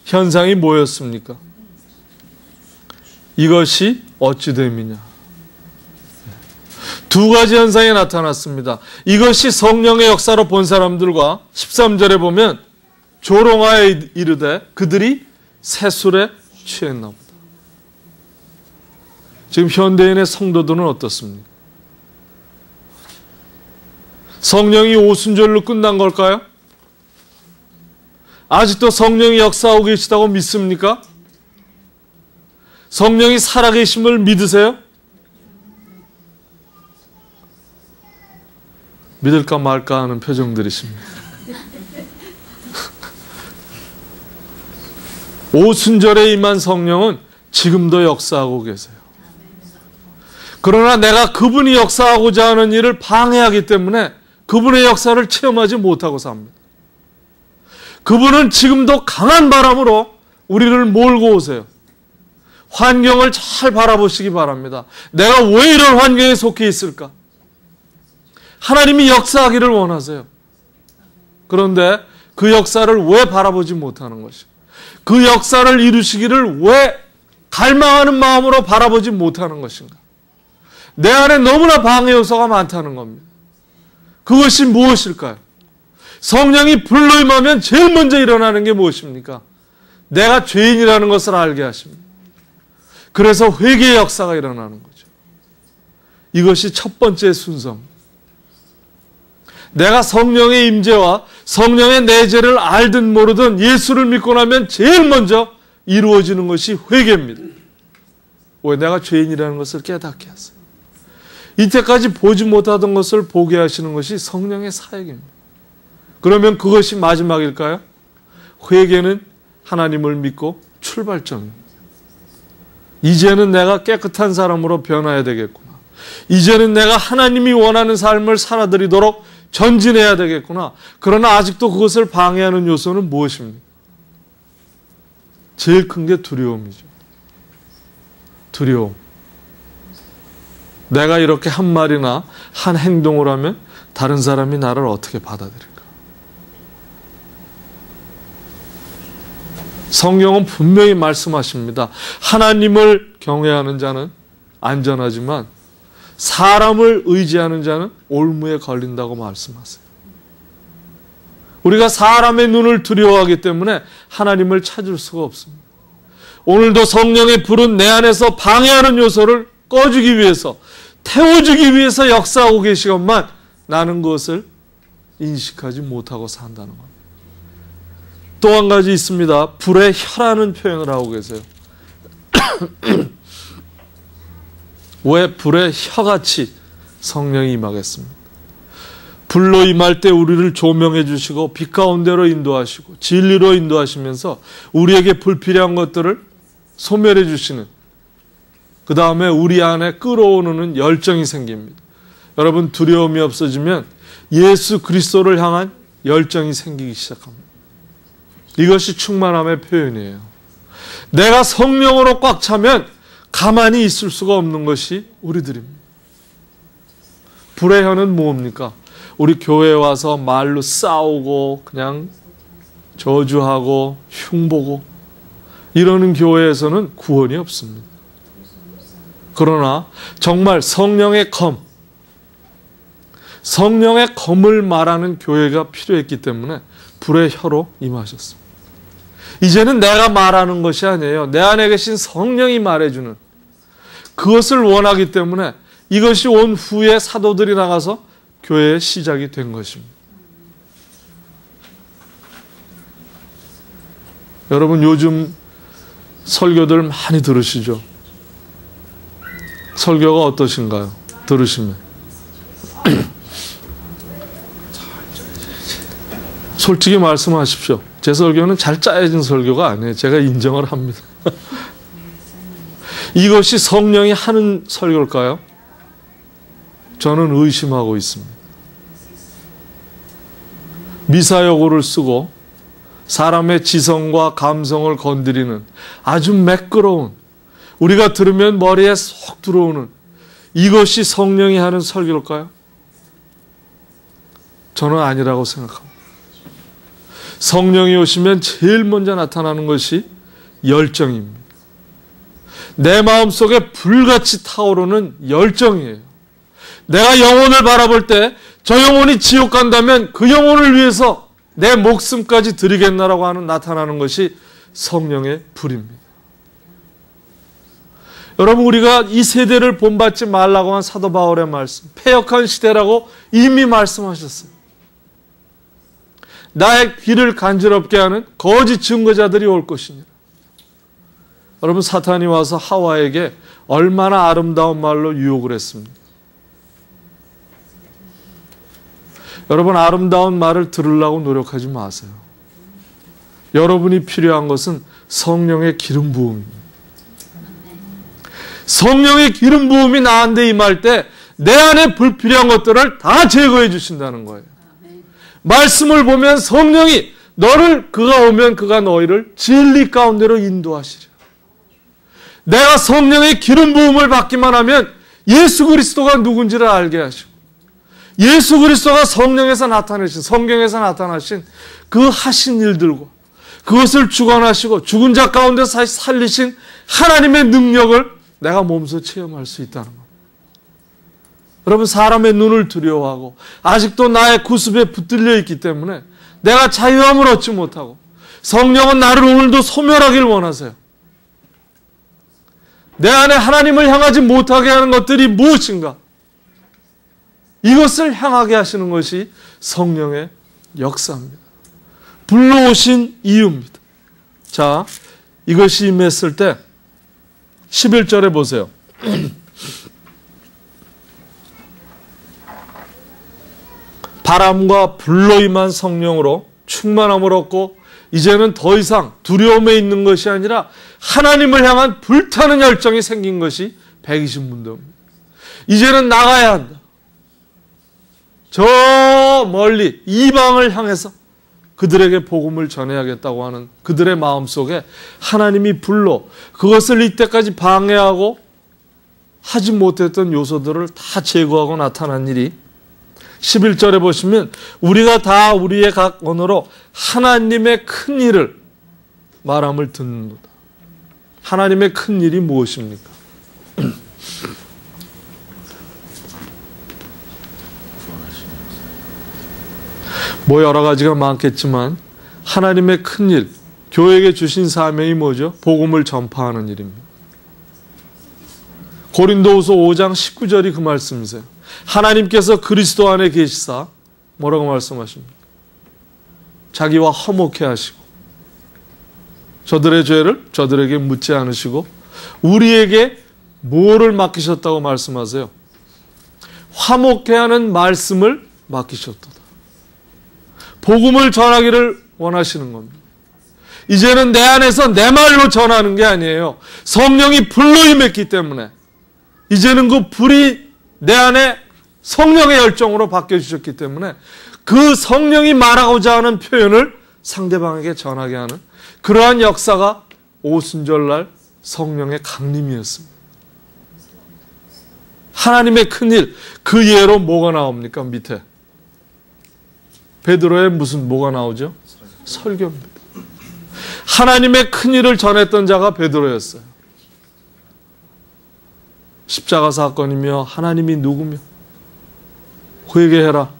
현상이 뭐였습니까? 이것이 어찌 됨이냐. 두 가지 현상이 나타났습니다. 이것이 성령의 역사로 본 사람들과 13절에 보면 조롱하여 이르되 그들이 새술에 취했나 보다. 지금 현대인의 성도들은 어떻습니까? 성령이 오순절로 끝난 걸까요? 아직도 성령이 역사하고 계시다고 믿습니까? 성령이 살아계심을 믿으세요? 믿을까 말까 하는 표정들이십니다. 오순절에 임한 성령은 지금도 역사하고 계세요. 그러나 내가 그분이 역사하고자 하는 일을 방해하기 때문에 그분의 역사를 체험하지 못하고 삽니다. 그분은 지금도 강한 바람으로 우리를 몰고 오세요. 환경을 잘 바라보시기 바랍니다. 내가 왜 이런 환경에 속해 있을까? 하나님이 역사하기를 원하세요. 그런데 그 역사를 왜 바라보지 못하는 것이? 그 역사를 이루시기를 왜 갈망하는 마음으로 바라보지 못하는 것인가? 내 안에 너무나 방해 요소가 많다는 겁니다. 그것이 무엇일까요? 성령이 불로 임하면 제일 먼저 일어나는 게 무엇입니까? 내가 죄인이라는 것을 알게 하십니다. 그래서 회개의 역사가 일어나는 거죠. 이것이 첫 번째 순서입니다. 내가 성령의 임재와 성령의 내재를 알든 모르든 예수를 믿고 나면 제일 먼저 이루어지는 것이 회개입니다. 왜? 내가 죄인이라는 것을 깨닫게 하세요. 이때까지 보지 못하던 것을 보게 하시는 것이 성령의 사역입니다. 그러면 그것이 마지막일까요? 회개는 하나님을 믿고 출발점입니다. 이제는 내가 깨끗한 사람으로 변화해야 되겠구나. 이제는 내가 하나님이 원하는 삶을 살아드리도록 전진해야 되겠구나. 그러나 아직도 그것을 방해하는 요소는 무엇입니까? 제일 큰 게 두려움이죠. 두려움. 내가 이렇게 한 말이나 한 행동을 하면 다른 사람이 나를 어떻게 받아들일까? 성경은 분명히 말씀하십니다. 하나님을 경외하는 자는 안전하지만 사람을 의지하는 자는 올무에 걸린다고 말씀하세요. 우리가 사람의 눈을 두려워하기 때문에 하나님을 찾을 수가 없습니다. 오늘도 성령의 불은 내 안에서 방해하는 요소를 꺼주기 위해서, 태워주기 위해서 역사하고 계시건만 나는 그것을 인식하지 못하고 산다는 겁니다. 또 한 가지 있습니다. 불의 혀라는 표현을 하고 계세요. 왜 불의 혀같이 성령이 임하겠습니까? 불로 임할 때 우리를 조명해 주시고 빛 가운데로 인도하시고 진리로 인도하시면서 우리에게 불필요한 것들을 소멸해 주시는, 그 다음에 우리 안에 끌어오는 열정이 생깁니다. 여러분, 두려움이 없어지면 예수 그리스도를 향한 열정이 생기기 시작합니다. 이것이 충만함의 표현이에요. 내가 성령으로 꽉 차면 가만히 있을 수가 없는 것이 우리들입니다. 불의 혀는 뭡니까? 우리 교회에 와서 말로 싸우고 그냥 저주하고 흉보고 이러는 교회에서는 구원이 없습니다. 그러나 정말 성령의 검, 성령의 검을 말하는 교회가 필요했기 때문에 불의 혀로 임하셨습니다. 이제는 내가 말하는 것이 아니에요. 내 안에 계신 성령이 말해주는, 그것을 원하기 때문에 이것이 온 후에 사도들이 나가서 교회의 시작이 된 것입니다. 여러분, 요즘 설교들 많이 들으시죠? 설교가 어떠신가요? 들으시면 솔직히 말씀하십시오. 제 설교는 잘 짜여진 설교가 아니에요. 제가 인정을 합니다. 이것이 성령이 하는 설교일까요? 저는 의심하고 있습니다. 미사여구를 쓰고 사람의 지성과 감성을 건드리는 아주 매끄러운, 우리가 들으면 머리에 쏙 들어오는, 이것이 성령이 하는 설교일까요? 저는 아니라고 생각합니다. 성령이 오시면 제일 먼저 나타나는 것이 열정입니다. 내 마음속에 불같이 타오르는 열정이에요. 내가 영혼을 바라볼 때 저 영혼이 지옥 간다면 그 영혼을 위해서 내 목숨까지 드리겠나라고 하는 나타나는 것이 성령의 불입니다. 여러분, 우리가 이 세대를 본받지 말라고 한 사도 바울의 말씀, 패역한 시대라고 이미 말씀하셨어요. 나의 귀를 간지럽게 하는 거짓 증거자들이 올 것이니라. 여러분, 사탄이 와서 하와에게 얼마나 아름다운 말로 유혹을 했습니까? 여러분, 아름다운 말을 들으려고 노력하지 마세요. 여러분이 필요한 것은 성령의 기름 부음입니다. 성령의 기름 부음이 나한테 임할 때 내 안에 불필요한 것들을 다 제거해 주신다는 거예요. 말씀을 보면 성령이 너를, 그가 오면 그가 너희를 진리 가운데로 인도하시리라. 내가 성령의 기름 부음을 받기만 하면 예수 그리스도가 누군지를 알게 하시고, 예수 그리스도가 성령에서 나타내신, 성경에서 나타나신 그 하신 일들과 그것을 주관하시고 죽은 자 가운데 살리신 하나님의 능력을 내가 몸소 체험할 수 있다는 것. 여러분, 사람의 눈을 두려워하고 아직도 나의 구습에 붙들려 있기 때문에 내가 자유함을 얻지 못하고, 성령은 나를 오늘도 소멸하길 원하세요. 내 안에 하나님을 향하지 못하게 하는 것들이 무엇인가? 이것을 향하게 하시는 것이 성령의 역사입니다. 불러오신 이유입니다. 자, 이것이 임했을 때 11절에 보세요. 바람과 불로 임한 성령으로 충만함을 얻고 이제는 더 이상 두려움에 있는 것이 아니라 하나님을 향한 불타는 열정이 생긴 것이 120문도입니다. 이제는 나가야 한다. 저 멀리 이방을 향해서 그들에게 복음을 전해야겠다고 하는 그들의 마음속에 하나님이 불로 그것을 이때까지 방해하고 하지 못했던 요소들을 다 제거하고 나타난 일이 11절에 보시면 우리가 다 우리의 각 언어로 하나님의 큰 일을 말함을 듣는다. 하나님의 큰 일이 무엇입니까? 뭐 여러 가지가 많겠지만 하나님의 큰 일, 교회에게 주신 사명이 뭐죠? 복음을 전파하는 일입니다. 고린도후서 5장 19절이 그 말씀이세요. 하나님께서 그리스도 안에 계시사 뭐라고 말씀하십니까? 자기와 화목해 하시고 저들의 죄를 저들에게 묻지 않으시고 우리에게 뭐를 맡기셨다고 말씀하세요? 화목해 하는 말씀을 맡기셨다. 복음을 전하기를 원하시는 겁니다. 이제는 내 안에서 내 말로 전하는 게 아니에요. 성령이 불로 임했기 때문에 이제는 그 불이 내 안에 성령의 열정으로 바뀌어주셨기 때문에 그 성령이 말하고자 하는 표현을 상대방에게 전하게 하는 그러한 역사가 오순절날 성령의 강림이었습니다. 하나님의 큰일, 그 예로 뭐가 나옵니까? 밑에 베드로의 무슨 뭐가 나오죠? 설교입니다. 하나님의 큰일을 전했던 자가 베드로였어요. 십자가 사건이며 하나님이 누구며 회개해라.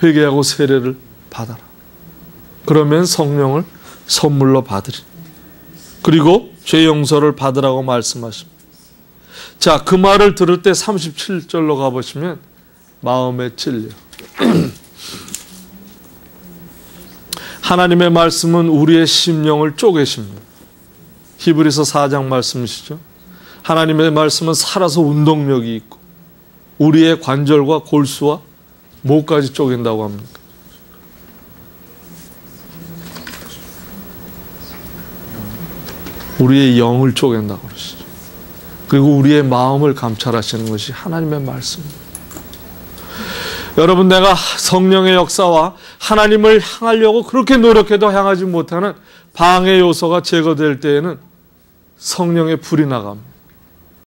회개하고 세례를 받아라. 그러면 성령을 선물로 받으리. 그리고 죄 용서를 받으라고 말씀하십니다. 자, 그 말을 들을 때 37절로 가보시면 마음에 찔려. 하나님의 말씀은 우리의 심령을 쪼개십니다. 히브리서 4장 말씀이시죠. 하나님의 말씀은 살아서 운동력이 있고 우리의 관절과 골수와 목까지 쪼갠다고 합니다. 우리의 영을 쪼갠다고 그러시죠. 그리고 우리의 마음을 감찰하시는 것이 하나님의 말씀입니다. 여러분, 내가 성령의 역사와 하나님을 향하려고 그렇게 노력해도 향하지 못하는 방해 요소가 제거될 때에는 성령의 불이 나갑니다.